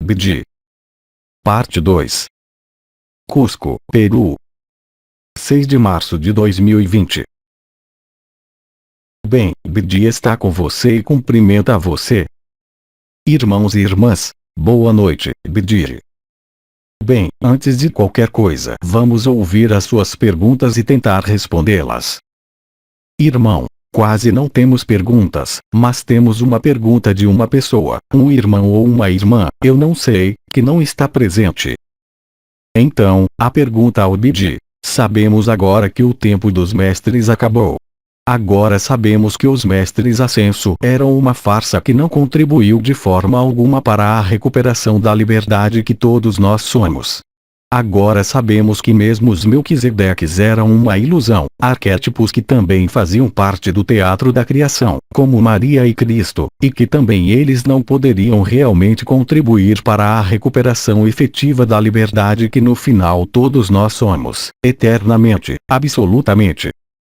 BD. Parte 2. Cusco, Peru. 6 de março de 2020. Bem, BD está com você e cumprimenta você. Irmãos e irmãs, boa noite, BD. Bem, antes de qualquer coisa, vamos ouvir as suas perguntas e tentar respondê-las. Irmão, quase não temos perguntas, mas temos uma pergunta de uma pessoa, um irmão ou uma irmã, eu não sei, que não está presente. Então, a pergunta ao BD: sabemos agora que o tempo dos mestres acabou. Agora sabemos que os mestres ascenso eram uma farsa que não contribuiu de forma alguma para a recuperação da liberdade que todos nós somos. Agora sabemos que mesmo os Melquisedeques eram uma ilusão, arquétipos que também faziam parte do teatro da criação, como Maria e Cristo, e que também eles não poderiam realmente contribuir para a recuperação efetiva da liberdade que no final todos nós somos, eternamente, absolutamente.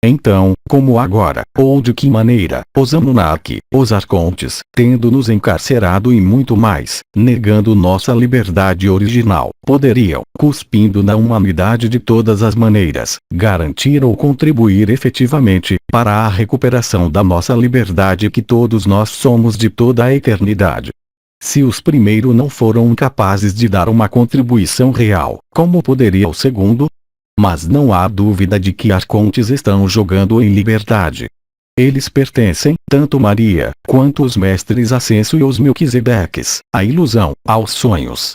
Então, como agora, ou de que maneira, os Anunnaki, os Arcontes, tendo nos encarcerado e muito mais, negando nossa liberdade original, poderiam, cuspindo na humanidade de todas as maneiras, garantir ou contribuir efetivamente, para a recuperação da nossa liberdade que todos nós somos de toda a eternidade? Se os primeiros não foram capazes de dar uma contribuição real, como poderia o segundo? Mas não há dúvida de que Arcontes estão jogando em liberdade. Eles pertencem, tanto Maria, quanto os mestres ascenso e os Melquisedeques, à ilusão, aos sonhos.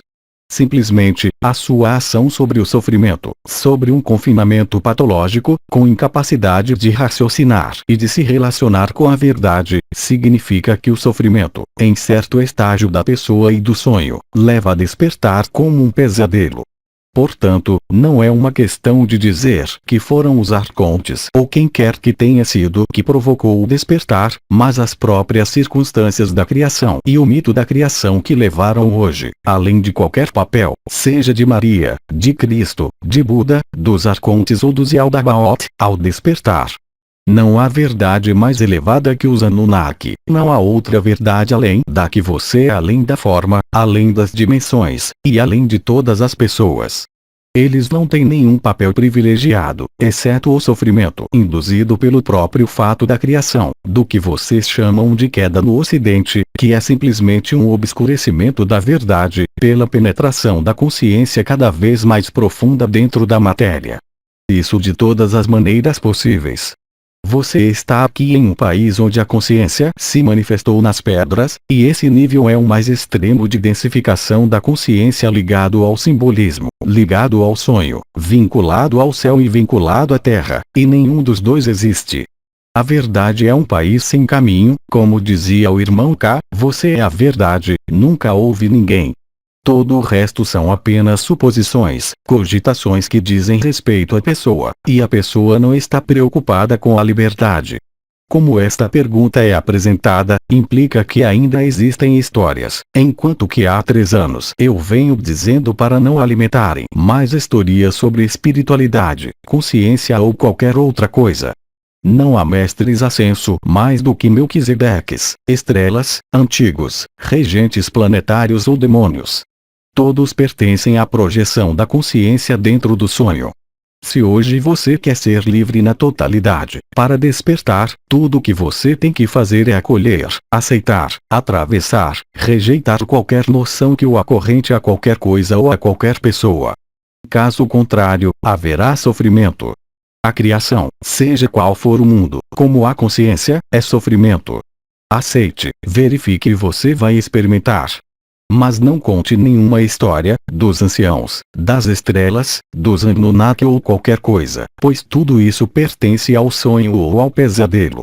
Simplesmente, a sua ação sobre o sofrimento, sobre um confinamento patológico, com incapacidade de raciocinar e de se relacionar com a verdade, significa que o sofrimento, em certo estágio da pessoa e do sonho, leva a despertar como um pesadelo. Portanto, não é uma questão de dizer que foram os Arcontes ou quem quer que tenha sido que provocou o despertar, mas as próprias circunstâncias da criação e o mito da criação que levaram hoje, além de qualquer papel, seja de Maria, de Cristo, de Buda, dos Arcontes ou dos Yaldabaoth, ao despertar. Não há verdade mais elevada que os Anunnaki, não há outra verdade além da que você é, além da forma, além das dimensões, e além de todas as pessoas. Eles não têm nenhum papel privilegiado, exceto o sofrimento induzido pelo próprio fato da criação, do que vocês chamam de queda no Ocidente, que é simplesmente um obscurecimento da verdade, pela penetração da consciência cada vez mais profunda dentro da matéria. Isso de todas as maneiras possíveis. Você está aqui em um país onde a consciência se manifestou nas pedras, e esse nível é o mais extremo de densificação da consciência ligado ao simbolismo, ligado ao sonho, vinculado ao céu e vinculado à terra, e nenhum dos dois existe. A verdade é um país sem caminho, como dizia o irmão K, você é a verdade, nunca houve ninguém. Todo o resto são apenas suposições, cogitações que dizem respeito à pessoa, e a pessoa não está preocupada com a liberdade. Como esta pergunta é apresentada, implica que ainda existem histórias, enquanto que há 3 anos eu venho dizendo para não alimentarem mais histórias sobre espiritualidade, consciência ou qualquer outra coisa. Não há mestres ascenso mais do que Melquisedeques, estrelas, antigos, regentes planetários ou demônios. Todos pertencem à projeção da consciência dentro do sonho. Se hoje você quer ser livre na totalidade, para despertar, tudo o que você tem que fazer é acolher, aceitar, atravessar, rejeitar qualquer noção que o acorrente a qualquer coisa ou a qualquer pessoa. Caso contrário, haverá sofrimento. A criação, seja qual for o mundo, como a consciência, é sofrimento. Aceite, verifique e você vai experimentar. Mas não conte nenhuma história, dos anciãos, das estrelas, dos Anunnaki ou qualquer coisa, pois tudo isso pertence ao sonho ou ao pesadelo.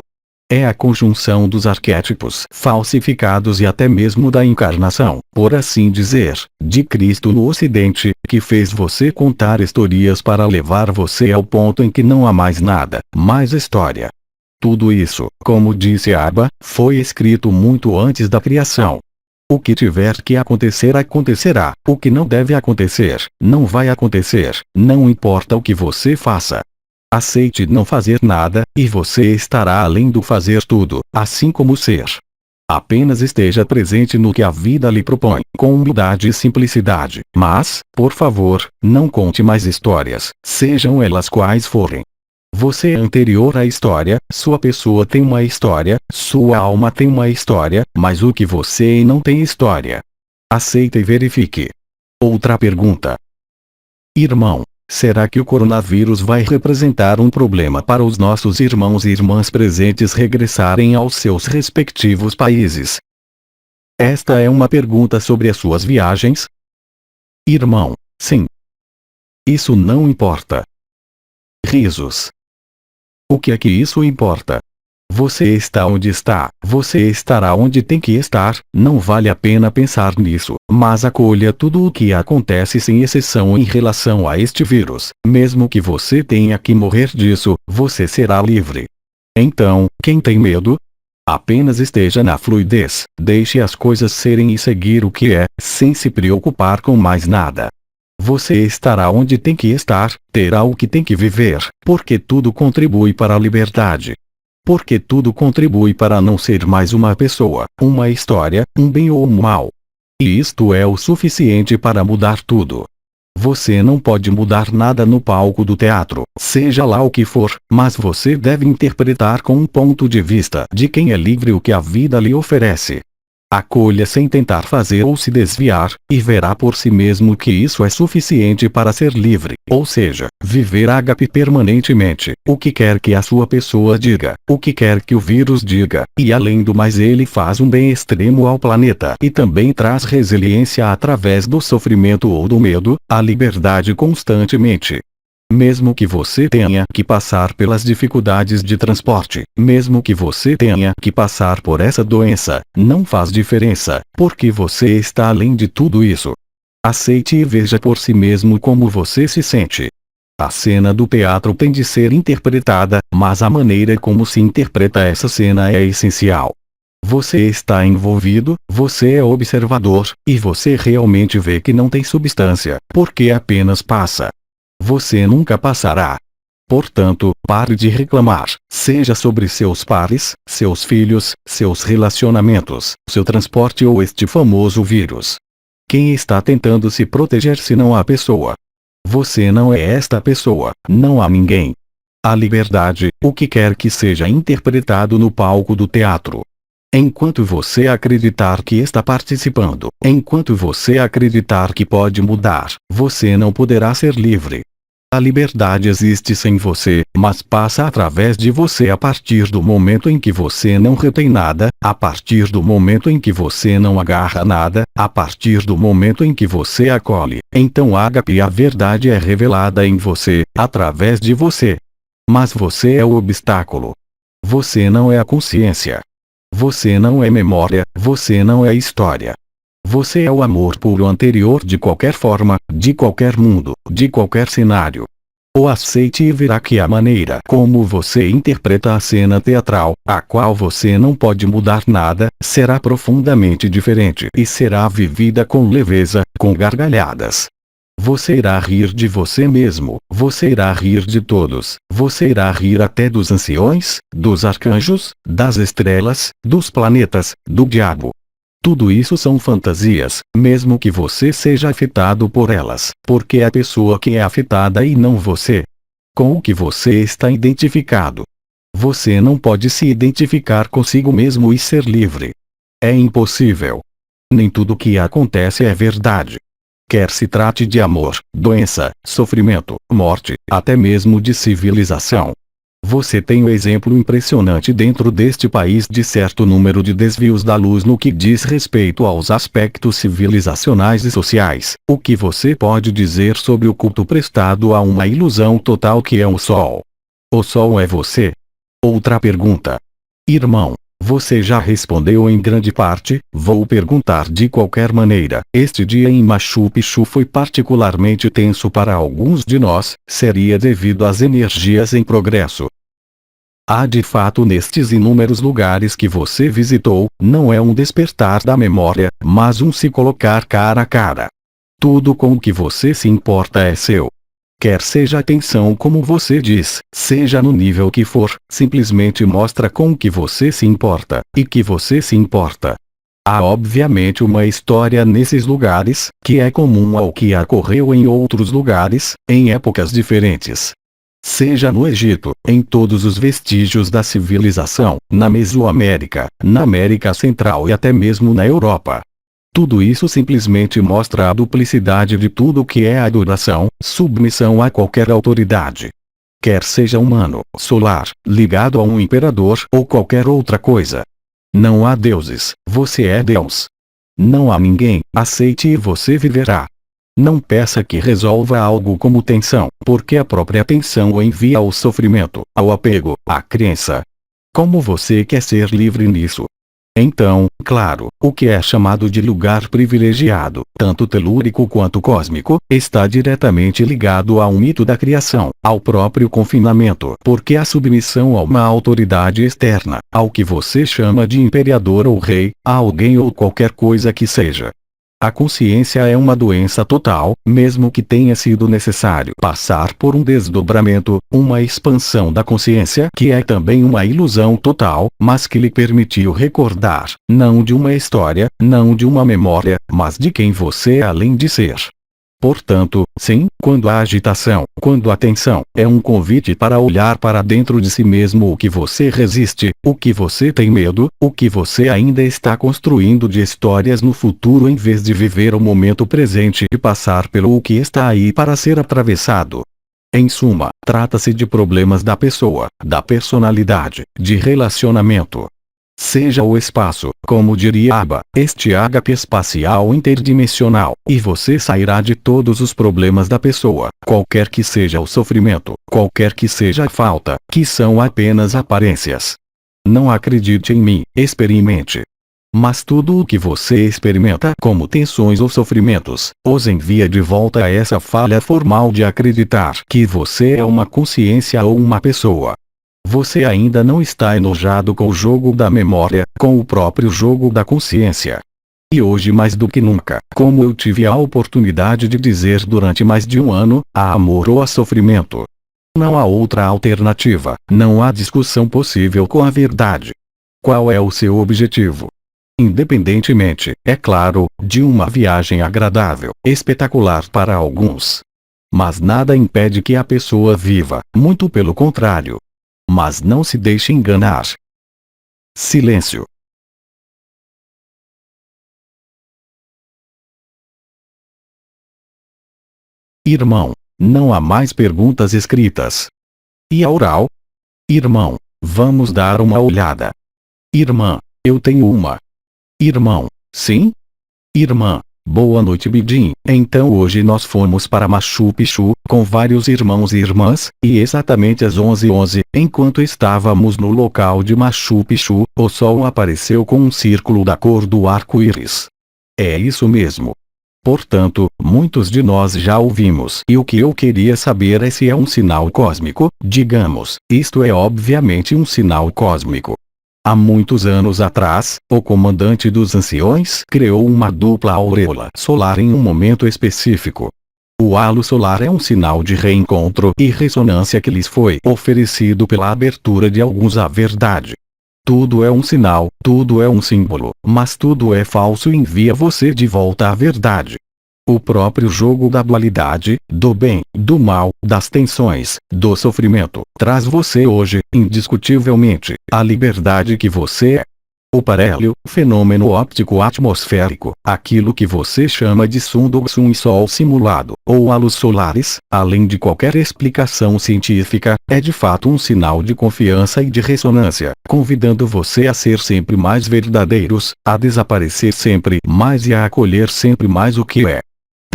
É a conjunção dos arquétipos falsificados e até mesmo da encarnação, por assim dizer, de Cristo no Ocidente, que fez você contar histórias para levar você ao ponto em que não há mais nada, mais história. Tudo isso, como disse Abba, foi escrito muito antes da criação. O que tiver que acontecer acontecerá, o que não deve acontecer, não vai acontecer, não importa o que você faça. Aceite não fazer nada, e você estará além do fazer tudo, assim como ser. Apenas esteja presente no que a vida lhe propõe, com humildade e simplicidade. Mas, por favor, não conte mais histórias, sejam elas quais forem. Você é anterior à história, sua pessoa tem uma história, sua alma tem uma história, mas o que você não tem história. Aceite e verifique. Outra pergunta. Irmão, será que o coronavírus vai representar um problema para os nossos irmãos e irmãs presentes regressarem aos seus respectivos países? Esta é uma pergunta sobre as suas viagens? Irmão, sim. Isso não importa. Risos. O que é que isso importa? Você está onde está, você estará onde tem que estar, não vale a pena pensar nisso, mas acolha tudo o que acontece sem exceção em relação a este vírus, mesmo que você tenha que morrer disso, você será livre. Então, quem tem medo? Apenas esteja na fluidez, deixe as coisas serem e seguir o que é, sem se preocupar com mais nada. Você estará onde tem que estar, terá o que tem que viver, porque tudo contribui para a liberdade. Porque tudo contribui para não ser mais uma pessoa, uma história, um bem ou um mal. E isto é o suficiente para mudar tudo. Você não pode mudar nada no palco do teatro, seja lá o que for, mas você deve interpretar com um ponto de vista de quem é livre o que a vida lhe oferece. Acolha sem tentar fazer ou se desviar, e verá por si mesmo que isso é suficiente para ser livre, ou seja, viver ágape permanentemente, o que quer que a sua pessoa diga, o que quer que o vírus diga, e além do mais ele faz um bem extremo ao planeta e também traz resiliência através do sofrimento ou do medo, a liberdade constantemente. Mesmo que você tenha que passar pelas dificuldades de transporte, mesmo que você tenha que passar por essa doença, não faz diferença, porque você está além de tudo isso. Aceite e veja por si mesmo como você se sente. A cena do teatro tem de ser interpretada, mas a maneira como se interpreta essa cena é essencial. Você está envolvido, você é observador, e você realmente vê que não tem substância, porque apenas passa. Você nunca passará. Portanto, pare de reclamar, seja sobre seus pares, seus filhos, seus relacionamentos, seu transporte ou este famoso vírus. Quem está tentando se proteger se não a pessoa? Você não é esta pessoa, não há ninguém. A liberdade, o que quer que seja interpretado no palco do teatro. Enquanto você acreditar que está participando, enquanto você acreditar que pode mudar, você não poderá ser livre. A liberdade existe sem você, mas passa através de você a partir do momento em que você não retém nada, a partir do momento em que você não agarra nada, a partir do momento em que você acolhe. Então a ágape e a verdade é revelada em você, através de você. Mas você é o obstáculo. Você não é a consciência. Você não é memória, você não é história. Você é o amor puro anterior de qualquer forma, de qualquer mundo, de qualquer cenário. O aceite e verá que a maneira como você interpreta a cena teatral, a qual você não pode mudar nada, será profundamente diferente e será vivida com leveza, com gargalhadas. Você irá rir de você mesmo, você irá rir de todos, você irá rir até dos anciões, dos arcanjos, das estrelas, dos planetas, do diabo. Tudo isso são fantasias, mesmo que você seja afetado por elas, porque é a pessoa que é afetada e não você. Com o que você está identificado. Você não pode se identificar consigo mesmo e ser livre. É impossível. Nem tudo que acontece é verdade. Quer se trate de amor, doença, sofrimento, morte, até mesmo de civilização. Você tem um exemplo impressionante dentro deste país de certo número de desvios da luz no que diz respeito aos aspectos civilizacionais e sociais. O que você pode dizer sobre o culto prestado a uma ilusão total que é o Sol? O Sol é você? Outra pergunta. Irmão, você já respondeu em grande parte, vou perguntar de qualquer maneira. Este dia em Machu Picchu foi particularmente tenso para alguns de nós, seria devido às energias em progresso. Há de fato nestes inúmeros lugares que você visitou, não é um despertar da memória, mas um se colocar cara a cara. Tudo com o que você se importa é seu. Quer seja atenção como você diz, seja no nível que for, simplesmente mostra com que você se importa, e que você se importa. Há obviamente uma história nesses lugares, que é comum ao que ocorreu em outros lugares, em épocas diferentes. Seja no Egito, em todos os vestígios da civilização, na Mesoamérica, na América Central e até mesmo na Europa. Tudo isso simplesmente mostra a duplicidade de tudo o que é adoração, submissão a qualquer autoridade. Quer seja humano, solar, ligado a um imperador ou qualquer outra coisa. Não há deuses, você é Deus. Não há ninguém, aceite e você viverá. Não peça que resolva algo como tensão, porque a própria tensão o envia ao sofrimento, ao apego, à crença. Como você quer ser livre nisso? Então, claro, o que é chamado de lugar privilegiado, tanto telúrico quanto cósmico, está diretamente ligado a um mito da criação, ao próprio confinamento, porque a submissão a uma autoridade externa, ao que você chama de imperador ou rei, a alguém ou qualquer coisa que seja. A consciência é uma doença total, mesmo que tenha sido necessário passar por um desdobramento, uma expansão da consciência que é também uma ilusão total, mas que lhe permitiu recordar, não de uma história, não de uma memória, mas de quem você é além de ser. Portanto, sim, quando a agitação, quando a tensão, é um convite para olhar para dentro de si mesmo o que você resiste, o que você tem medo, o que você ainda está construindo de histórias no futuro em vez de viver o momento presente e passar pelo que está aí para ser atravessado. Em suma, trata-se de problemas da pessoa, da personalidade, de relacionamento. Seja o espaço, como diria Abba, este ágape espacial interdimensional, e você sairá de todos os problemas da pessoa, qualquer que seja o sofrimento, qualquer que seja a falta, que são apenas aparências. Não acredite em mim, experimente. Mas tudo o que você experimenta como tensões ou sofrimentos, os envia de volta a essa falha formal de acreditar que você é uma consciência ou uma pessoa. Você ainda não está enojado com o jogo da memória, com o próprio jogo da consciência. E hoje mais do que nunca, como eu tive a oportunidade de dizer durante mais de um ano, há amor ou há sofrimento. Não há outra alternativa, não há discussão possível com a verdade. Qual é o seu objetivo? Independentemente, é claro, de uma viagem agradável, espetacular para alguns. Mas nada impede que a pessoa viva, muito pelo contrário. Mas não se deixe enganar. Silêncio. Irmão, não há mais perguntas escritas. E a oral? Irmão, vamos dar uma olhada. Irmã, eu tenho uma. Irmão, sim? Irmã, boa noite Bidin. Então hoje nós fomos para Machu Picchu, com vários irmãos e irmãs, e exatamente às 11h11, enquanto estávamos no local de Machu Picchu, o sol apareceu com um círculo da cor do arco-íris. É isso mesmo. Portanto, muitos de nós já ouvimos. E o que eu queria saber é se é um sinal cósmico, digamos, isto é obviamente um sinal cósmico. Há muitos anos atrás, o comandante dos anciões criou uma dupla auréola solar em um momento específico. O halo solar é um sinal de reencontro e ressonância que lhes foi oferecido pela abertura de alguns à verdade. Tudo é um sinal, tudo é um símbolo, mas tudo é falso e envia você de volta à verdade. O próprio jogo da dualidade, do bem, do mal, das tensões, do sofrimento, traz você hoje, indiscutivelmente, a liberdade que você é. O parélio, fenômeno óptico atmosférico, aquilo que você chama de Sun e Sol simulado, ou halos solares, além de qualquer explicação científica, é de fato um sinal de confiança e de ressonância, convidando você a ser sempre mais verdadeiros, a desaparecer sempre mais e a acolher sempre mais o que é.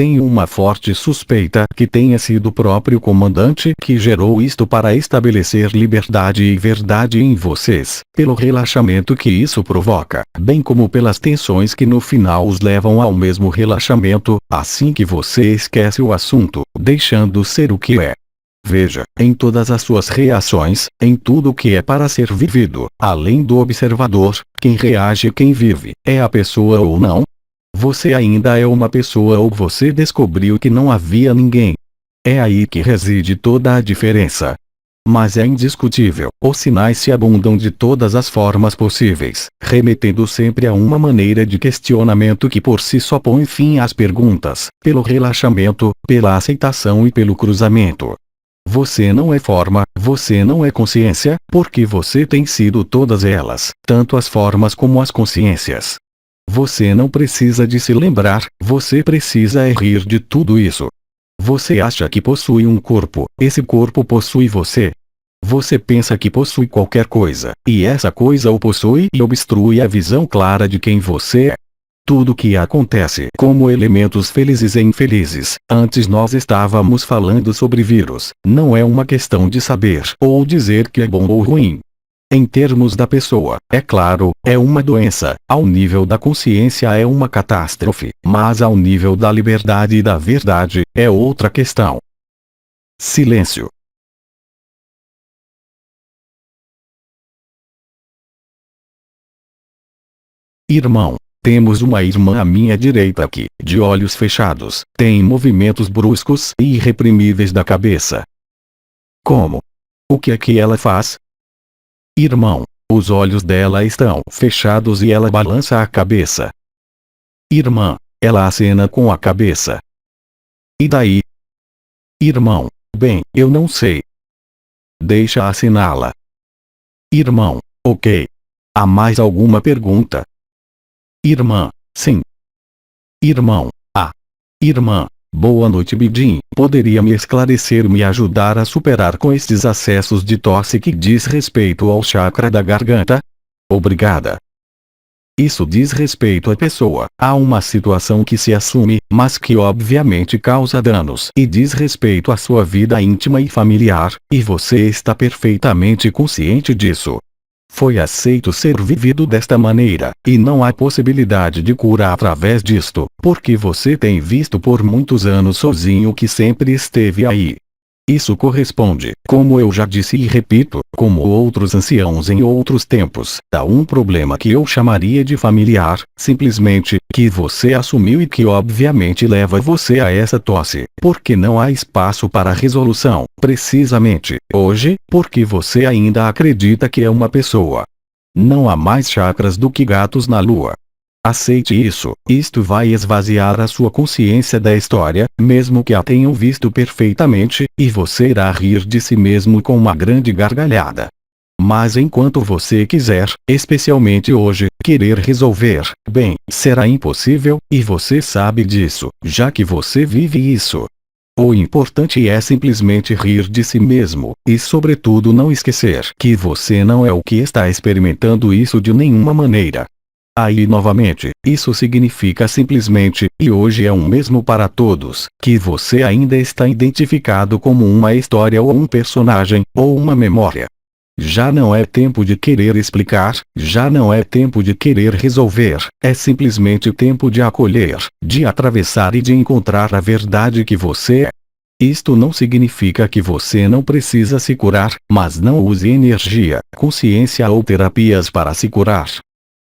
Tenho uma forte suspeita que tenha sido o próprio comandante que gerou isto para estabelecer liberdade e verdade em vocês, pelo relaxamento que isso provoca, bem como pelas tensões que no final os levam ao mesmo relaxamento, assim que você esquece o assunto, deixando ser o que é. Veja, em todas as suas reações, em tudo que é para ser vivido, além do observador, quem reage e quem vive, é a pessoa ou não? Você ainda é uma pessoa ou você descobriu que não havia ninguém? É aí que reside toda a diferença. Mas é indiscutível, os sinais se abundam de todas as formas possíveis, remetendo sempre a uma maneira de questionamento que por si só põe fim às perguntas, pelo relaxamento, pela aceitação e pelo cruzamento. Você não é forma, você não é consciência, porque você tem sido todas elas, tanto as formas como as consciências. Você não precisa de se lembrar, você precisa rir de tudo isso. Você acha que possui um corpo, esse corpo possui você. Você pensa que possui qualquer coisa, e essa coisa o possui e obstrui a visão clara de quem você é. Tudo que acontece como elementos felizes e infelizes, antes nós estávamos falando sobre vírus, não é uma questão de saber ou dizer que é bom ou ruim. Em termos da pessoa, é claro, é uma doença, ao nível da consciência é uma catástrofe, mas ao nível da liberdade e da verdade, é outra questão. Silêncio. Irmão, temos uma irmã à minha direita que, de olhos fechados, tem movimentos bruscos e irreprimíveis da cabeça. Como? O que é que ela faz? Irmão, os olhos dela estão fechados e ela balança a cabeça. Irmã, ela acena com a cabeça. E daí? Irmão, bem, eu não sei. Deixa acená-la. Irmão, ok. Há mais alguma pergunta? Irmã, sim. Irmão, irmã, boa noite Bidin, poderia me esclarecer me ajudar a superar com estes acessos de tosse que diz respeito ao chakra da garganta? Obrigada. Isso diz respeito à pessoa, a uma situação que se assume, mas que obviamente causa danos e diz respeito à sua vida íntima e familiar, e você está perfeitamente consciente disso. Foi aceito ser vivido desta maneira, e não há possibilidade de cura através disto, porque você tem visto por muitos anos sozinho que sempre esteve aí. Isso corresponde, como eu já disse e repito, como outros anciãos em outros tempos, a um problema que eu chamaria de familiar, simplesmente, que você assumiu e que obviamente leva você a essa tosse, porque não há espaço para resolução, precisamente, hoje, porque você ainda acredita que é uma pessoa. Não há mais chakras do que gatos na lua. Aceite isso, isto vai esvaziar a sua consciência da história, mesmo que a tenham visto perfeitamente, e você irá rir de si mesmo com uma grande gargalhada. Mas enquanto você quiser, especialmente hoje, querer resolver, bem, será impossível, e você sabe disso, já que você vive isso. O importante é simplesmente rir de si mesmo, e sobretudo não esquecer que você não é o que está experimentando isso de nenhuma maneira. Aí novamente, isso significa simplesmente, e hoje é o mesmo para todos, que você ainda está identificado como uma história ou um personagem, ou uma memória. Já não é tempo de querer explicar, já não é tempo de querer resolver, é simplesmente tempo de acolher, de atravessar e de encontrar a verdade que você é. Isto não significa que você não precisa se curar, mas não use energia, consciência ou terapias para se curar.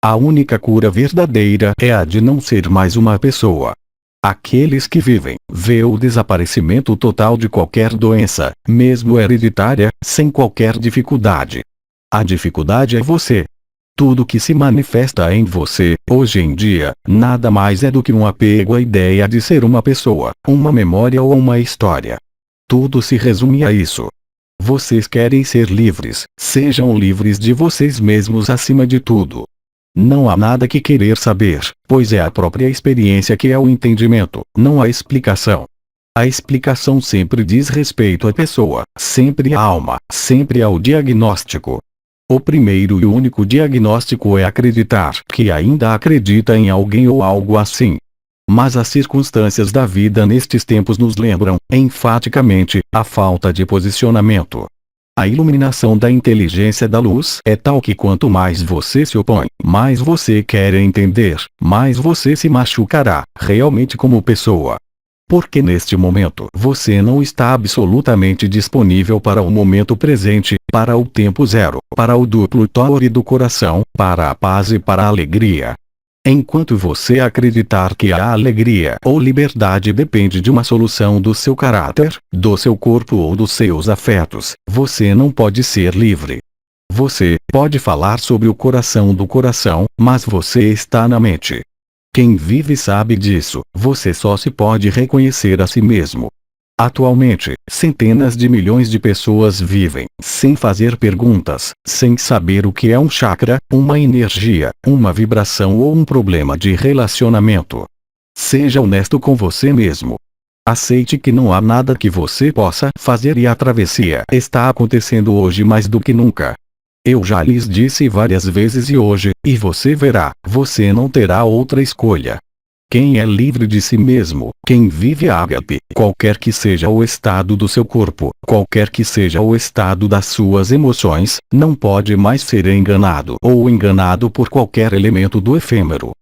A única cura verdadeira é a de não ser mais uma pessoa. Aqueles que vê o desaparecimento total de qualquer doença, mesmo hereditária, sem qualquer dificuldade. A dificuldade é você. Tudo que se manifesta em você, hoje em dia, nada mais é do que um apego à ideia de ser uma pessoa, uma memória ou uma história. Tudo se resume a isso. Vocês querem ser livres, sejam livres de vocês mesmos acima de tudo. Não há nada que querer saber, pois é a própria experiência que é o entendimento, não a explicação. A explicação sempre diz respeito à pessoa, sempre à alma, sempre ao diagnóstico. O primeiro e único diagnóstico é acreditar que ainda acredita em alguém ou algo assim. Mas as circunstâncias da vida nestes tempos nos lembram, enfaticamente, a falta de posicionamento. A iluminação da inteligência da luz é tal que quanto mais você se opõe, mais você quer entender, mais você se machucará, realmente como pessoa. Porque neste momento você não está absolutamente disponível para o momento presente, para o tempo zero, para o duplo tore do coração, para a paz e para a alegria. Enquanto você acreditar que a alegria ou liberdade depende de uma solução do seu caráter, do seu corpo ou dos seus afetos, você não pode ser livre. Você pode falar sobre o coração do coração, mas você está na mente. Quem vive sabe disso, você só se pode reconhecer a si mesmo. Atualmente, centenas de milhões de pessoas vivem, sem fazer perguntas, sem saber o que é um chakra, uma energia, uma vibração ou um problema de relacionamento. Seja honesto com você mesmo. Aceite que não há nada que você possa fazer e a travessia está acontecendo hoje mais do que nunca. Eu já lhes disse várias vezes e hoje, e você verá, você não terá outra escolha. Quem é livre de si mesmo, quem vive ágape, qualquer que seja o estado do seu corpo, qualquer que seja o estado das suas emoções, não pode mais ser enganado ou enganado por qualquer elemento do efêmero.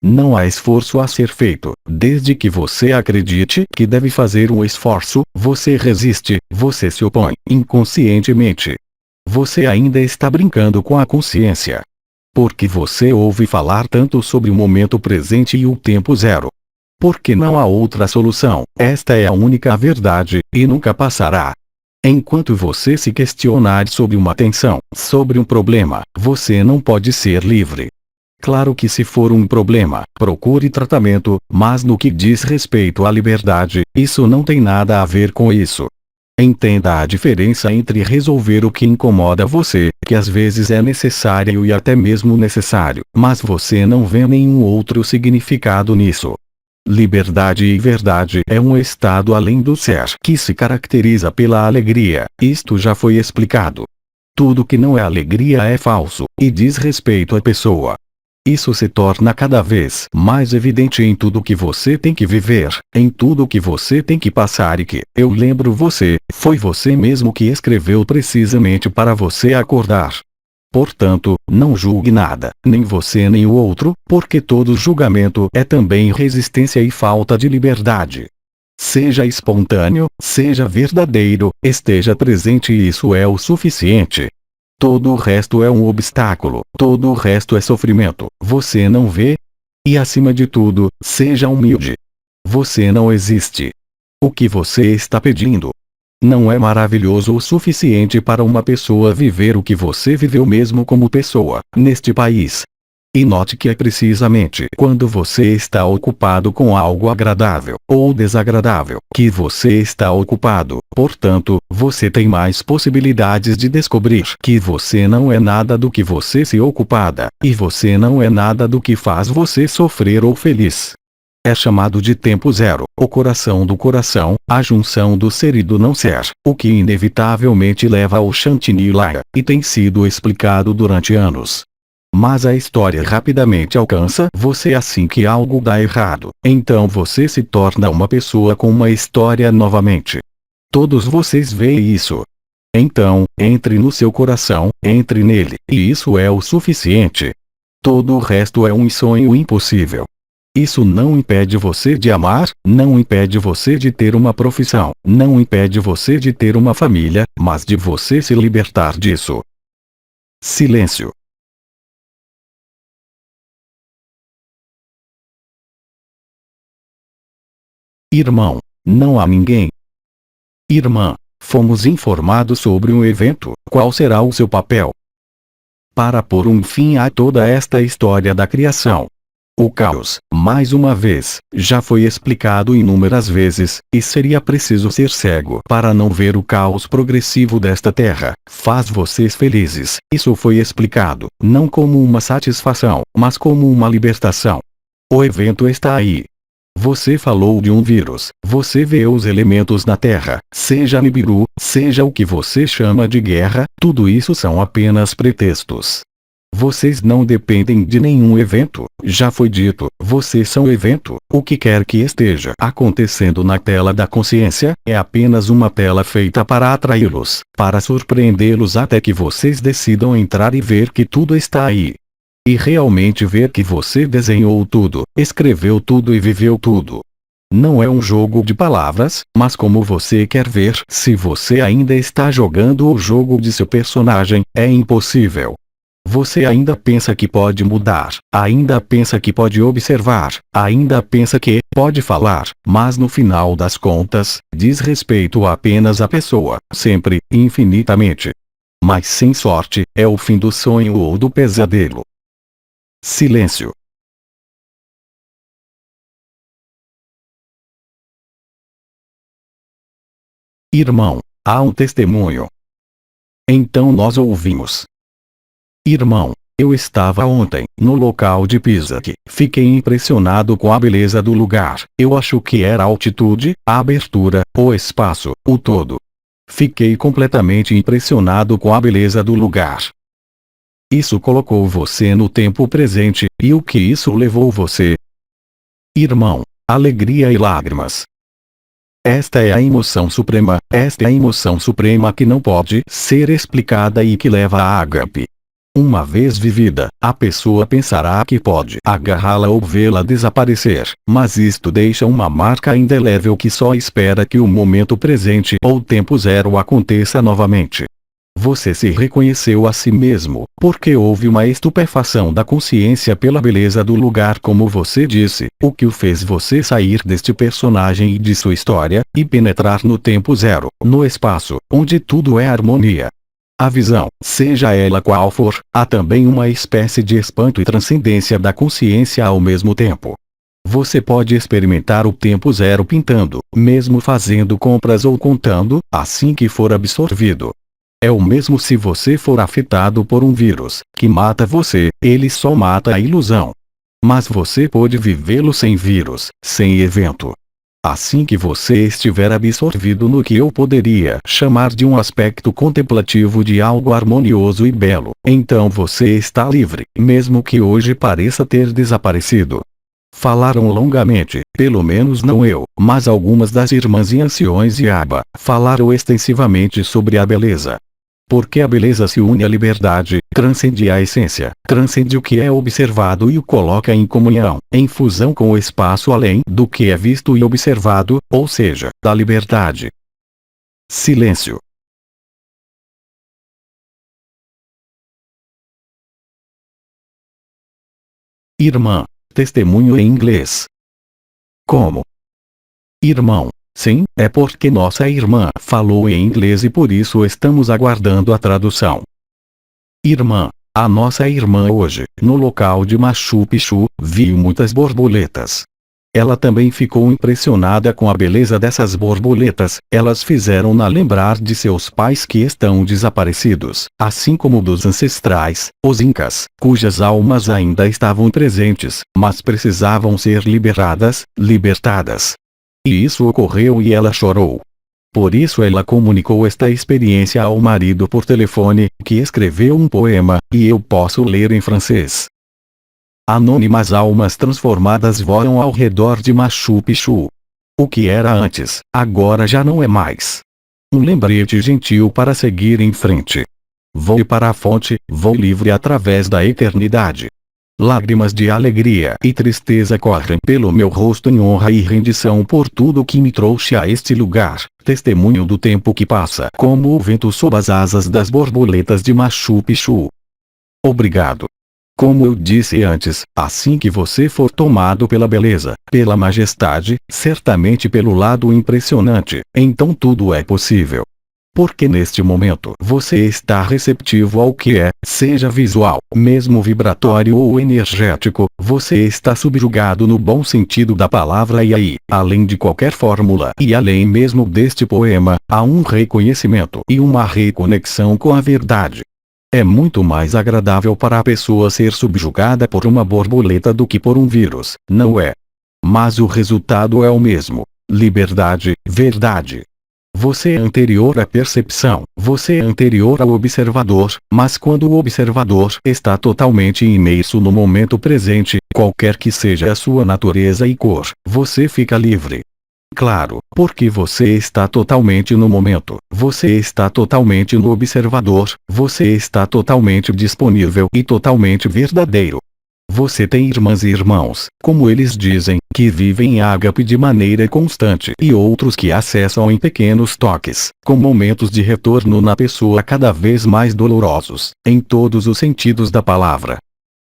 Não há esforço a ser feito, desde que você acredite que deve fazer um esforço, você resiste, você se opõe, inconscientemente. Você ainda está brincando com a consciência. Porque você ouve falar tanto sobre o momento presente e o tempo zero. Porque não há outra solução, esta é a única verdade, e nunca passará. Enquanto você se questionar sobre uma tensão, sobre um problema, você não pode ser livre. Claro que se for um problema, procure tratamento, mas no que diz respeito à liberdade, isso não tem nada a ver com isso. Entenda a diferença entre resolver o que incomoda você, que às vezes é necessário e até mesmo necessário, mas você não vê nenhum outro significado nisso. Liberdade e verdade é um estado além do ser que se caracteriza pela alegria, isto já foi explicado. Tudo que não é alegria é falso, e diz respeito à pessoa. Isso se torna cada vez mais evidente em tudo que você tem que viver, em tudo que você tem que passar e que, eu lembro você, foi você mesmo que escreveu precisamente para você acordar. Portanto, não julgue nada, nem você nem o outro, porque todo julgamento é também resistência e falta de liberdade. Seja espontâneo, seja verdadeiro, esteja presente e isso é o suficiente. Todo o resto é um obstáculo, todo o resto é sofrimento, você não vê? E acima de tudo, seja humilde. Você não existe. O que você está pedindo? Não é maravilhoso o suficiente para uma pessoa viver o que você viveu mesmo como pessoa, neste país. E note que é precisamente quando você está ocupado com algo agradável ou desagradável que você está ocupado, portanto, você tem mais possibilidades de descobrir que você não é nada do que você se ocupada, e você não é nada do que faz você sofrer ou feliz. É chamado de tempo zero, o coração do coração, a junção do ser e do não ser, o que inevitavelmente leva ao Shantinilaya, e tem sido explicado durante anos. Mas a história rapidamente alcança você assim que algo dá errado, então você se torna uma pessoa com uma história novamente. Todos vocês veem isso. Então, entre no seu coração, entre nele, e isso é o suficiente. Todo o resto é um sonho impossível. Isso não impede você de amar, não impede você de ter uma profissão, não impede você de ter uma família, mas de você se libertar disso. Silêncio. Irmão, não há ninguém. Irmã, fomos informados sobre um evento, qual será o seu papel? Para pôr um fim a toda esta história da criação. O caos, mais uma vez, já foi explicado inúmeras vezes, e seria preciso ser cego para não ver o caos progressivo desta terra, faz vocês felizes. Isso foi explicado, não como uma satisfação, mas como uma libertação. O evento está aí. Você falou de um vírus, você vê os elementos na Terra, seja Nibiru, seja o que você chama de guerra, tudo isso são apenas pretextos. Vocês não dependem de nenhum evento, já foi dito, vocês são o evento, o que quer que esteja acontecendo na tela da consciência, é apenas uma tela feita para atraí-los, para surpreendê-los até que vocês decidam entrar e ver que tudo está aí. E realmente ver que você desenhou tudo, escreveu tudo e viveu tudo. Não é um jogo de palavras, mas como você quer ver. Se você ainda está jogando o jogo de seu personagem, é impossível. Você ainda pensa que pode mudar, ainda pensa que pode observar, ainda pensa que pode falar, mas no final das contas, diz respeito apenas à pessoa, sempre, infinitamente. Mas sem sorte, é o fim do sonho ou do pesadelo. Silêncio. Irmão, há um testemunho. Então nós ouvimos. Irmão, eu estava ontem, no local de Pisa que fiquei impressionado com a beleza do lugar. Eu acho que era a altitude, a abertura, o espaço, o todo. Fiquei completamente impressionado com a beleza do lugar. Isso colocou você no tempo presente, e o que isso levou você? Irmão, alegria e lágrimas. Esta é a emoção suprema, esta é a emoção suprema que não pode ser explicada e que leva a ágape. Uma vez vivida, a pessoa pensará que pode agarrá-la ou vê-la desaparecer, mas isto deixa uma marca indelével que só espera que o momento presente ou tempo zero aconteça novamente. Você se reconheceu a si mesmo, porque houve uma estupefação da consciência pela beleza do lugar, como você disse, o que o fez você sair deste personagem e de sua história, e penetrar no tempo zero, no espaço, onde tudo é harmonia. A visão, seja ela qual for, há também uma espécie de espanto e transcendência da consciência ao mesmo tempo. Você pode experimentar o tempo zero pintando, mesmo fazendo compras ou contando, assim que for absorvido. É o mesmo se você for afetado por um vírus, que mata você, ele só mata a ilusão. Mas você pode vivê-lo sem vírus, sem evento. Assim que você estiver absorvido no que eu poderia chamar de um aspecto contemplativo de algo harmonioso e belo, então você está livre, mesmo que hoje pareça ter desaparecido. Falaram longamente, pelo menos não eu, mas algumas das irmãs e anciões de Aba, falaram extensivamente sobre a beleza. Porque a beleza se une à liberdade, transcende a essência, transcende o que é observado e o coloca em comunhão, em fusão com o espaço além do que é visto e observado, ou seja, da liberdade. Silêncio. Irmã, testemunho em inglês. Como? Irmão. Sim, é porque nossa irmã falou em inglês e por isso estamos aguardando a tradução. Irmã, a nossa irmã hoje, no local de Machu Picchu, viu muitas borboletas. Ela também ficou impressionada com a beleza dessas borboletas, elas fizeram-na lembrar de seus pais que estão desaparecidos, assim como dos ancestrais, os incas, cujas almas ainda estavam presentes, mas precisavam ser liberadas, libertadas. E isso ocorreu e ela chorou. Por isso ela comunicou esta experiência ao marido por telefone, que escreveu um poema, e eu posso ler em francês. Anônimas almas transformadas voam ao redor de Machu Picchu. O que era antes, agora já não é mais. Um lembrete gentil para seguir em frente. Voe para a fonte, vou livre através da eternidade. Lágrimas de alegria e tristeza correm pelo meu rosto em honra e rendição por tudo que me trouxe a este lugar, testemunho do tempo que passa como o vento sob as asas das borboletas de Machu Picchu. Obrigado. Como eu disse antes, assim que você for tomado pela beleza, pela majestade, certamente pelo lado impressionante, então tudo é possível. Porque neste momento você está receptivo ao que é, seja visual, mesmo vibratório ou energético, você está subjugado no bom sentido da palavra e aí, além de qualquer fórmula e além mesmo deste poema, há um reconhecimento e uma reconexão com a verdade. É muito mais agradável para a pessoa ser subjugada por uma borboleta do que por um vírus, não é? Mas o resultado é o mesmo: liberdade, verdade. Você é anterior à percepção, você é anterior ao observador, mas quando o observador está totalmente imerso no momento presente, qualquer que seja a sua natureza e cor, você fica livre. Claro, porque você está totalmente no momento, você está totalmente no observador, você está totalmente disponível e totalmente verdadeiro. Você tem irmãs e irmãos, como eles dizem, que vivem em ágape de maneira constante e outros que acessam em pequenos toques, com momentos de retorno na pessoa cada vez mais dolorosos, em todos os sentidos da palavra.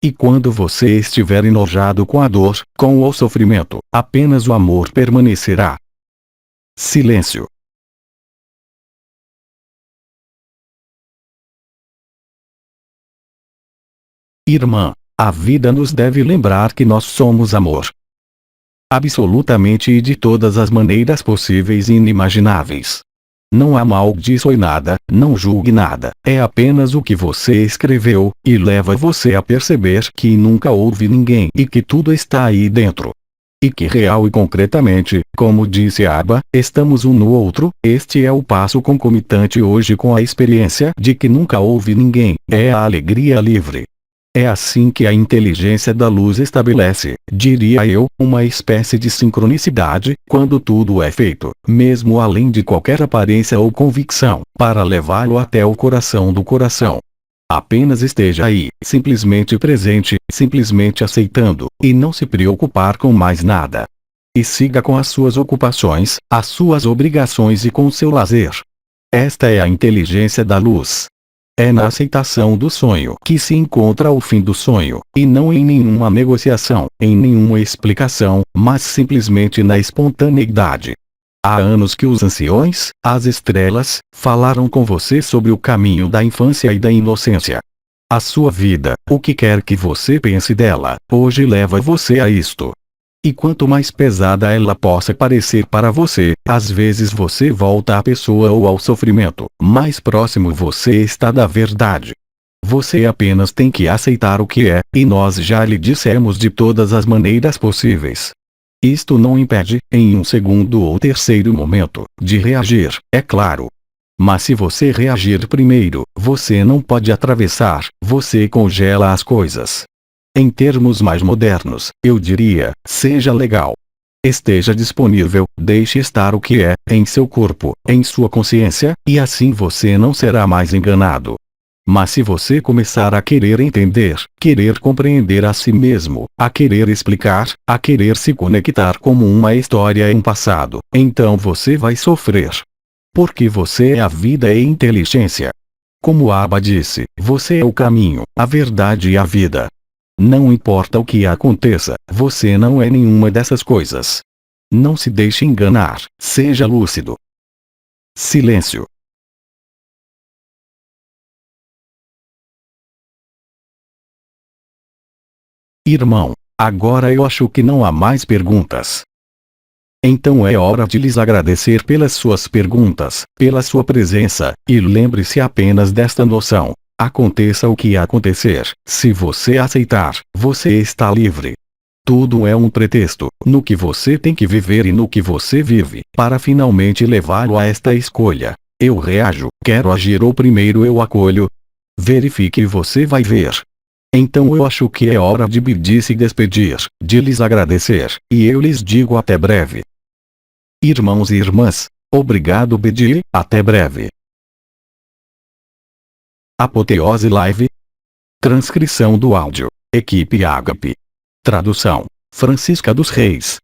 E quando você estiver enojado com a dor, com o sofrimento, apenas o amor permanecerá. Silêncio. Irmã, a vida nos deve lembrar que nós somos amor. Absolutamente e de todas as maneiras possíveis e inimagináveis. Não amaldiçoe nada, não julgue nada, é apenas o que você escreveu, e leva você a perceber que nunca houve ninguém e que tudo está aí dentro. E que real e concretamente, como disse Abba, estamos um no outro. Este é o passo concomitante hoje com a experiência de que nunca houve ninguém, é a alegria livre. É assim que a inteligência da luz estabelece, diria eu, uma espécie de sincronicidade, quando tudo é feito, mesmo além de qualquer aparência ou convicção, para levá-lo até o coração do coração. Apenas esteja aí, simplesmente presente, simplesmente aceitando, e não se preocupar com mais nada. E siga com as suas ocupações, as suas obrigações e com seu lazer. Esta é a inteligência da luz. É na aceitação do sonho que se encontra o fim do sonho, e não em nenhuma negociação, em nenhuma explicação, mas simplesmente na espontaneidade. Há anos que os anciões, as estrelas, falaram com você sobre o caminho da infância e da inocência. A sua vida, o que quer que você pense dela, hoje leva você a isto. E quanto mais pesada ela possa parecer para você, às vezes você volta à pessoa ou ao sofrimento, mais próximo você está da verdade. Você apenas tem que aceitar o que é, e nós já lhe dissemos de todas as maneiras possíveis. Isto não impede, em um segundo ou terceiro momento, de reagir, é claro. Mas se você reagir primeiro, você não pode atravessar, você congela as coisas. Em termos mais modernos, eu diria, seja legal. Esteja disponível, deixe estar o que é, em seu corpo, em sua consciência, e assim você não será mais enganado. Mas se você começar a querer entender, querer compreender a si mesmo, a querer explicar, a querer se conectar como uma história em passado, então você vai sofrer. Porque você é a vida e inteligência. Como Abba disse, você é o caminho, a verdade e a vida. Não importa o que aconteça, você não é nenhuma dessas coisas. Não se deixe enganar, seja lúcido. Silêncio. Irmão, agora eu acho que não há mais perguntas. Então é hora de lhes agradecer pelas suas perguntas, pela sua presença, e lembre-se apenas desta noção. Aconteça o que acontecer, se você aceitar, você está livre. Tudo é um pretexto, no que você tem que viver e no que você vive, para finalmente levá-lo a esta escolha. Eu reajo, quero agir ou primeiro eu acolho? Verifique e você vai ver. Então eu acho que é hora de se despedir, de lhes agradecer, e eu lhes digo até breve. Irmãos e irmãs, obrigado Bedi, até breve. Apoteose Live. Transcrição do áudio. Equipe Ágape. Tradução: Francisca dos Reis.